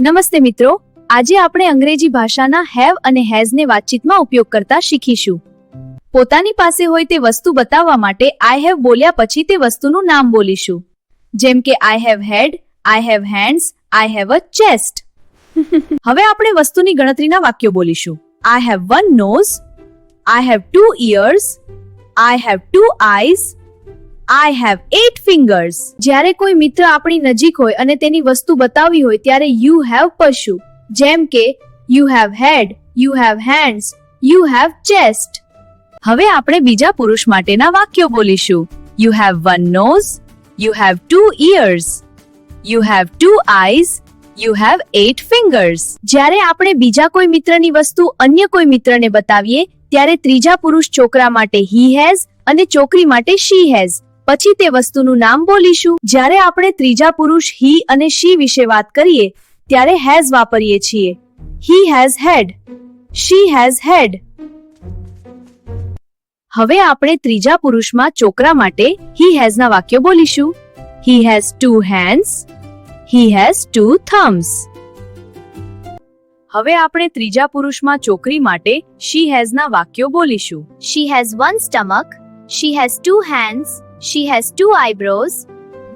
નમસ્તે મિત્રો, આજે આપણે અંગ્રેજી ભાષાના હેવ અને હેઝ ને વાતચીતમાં ઉપયોગ કરતા શીખીશું. પોતાની પાસે હોય તે વસ્તુ બતાવવા માટે આઈ હેવ બોલ્યા પછી તે વસ્તુનું નામ બોલીશું. જેમ કે I have head, I have hands, I have a chest. હવે આપણે વસ્તુની ગણતરીના વાક્યો બોલીશું. I have one nose, I have 2 ears, I have 2 eyes, I have 8 fingers. જ્યારે કોઈ મિત્ર આપણી નજીક હોય અને તેની વસ્તુ બતાવવી હોય ત્યારે you have પશું. જેમ કે you have head, you have hands, you have chest. હવે આપણે બીજા પુરુષ માટેના વાક્યો બોલીશું. You have one nose, you have 2 ears, you have 2 eyes, you have 8 fingers. જ્યારે આપણે બીજા કોઈ મિત્રની વસ્તુ અન્ય કોઈ મિત્રને બતાવીએ ત્યારે ત્રીજા પુરુષ છોકરા માટે he has અને છોકરી માટે she has. પછી તે વસ્તુનું નામ બોલીશું. જ્યારે આપણે ત્રીજા પુરુષ he અને she વિશે વાત કરીએ ત્યારે has વાપરીએ છીએ. He has had, she has had. હવે આપણે ત્રીજા પુરુષમાં છોકરા માટે he has ના વાક્યો બોલીશું. He has 2 hands, he has 2 thumbs. હવે આપણે ત્રીજા પુરુષમાં છોકરી માટે she has ના વાક્યો બોલીશું. She has 1 stomach, she has 2 hands, she has 2 eyebrows,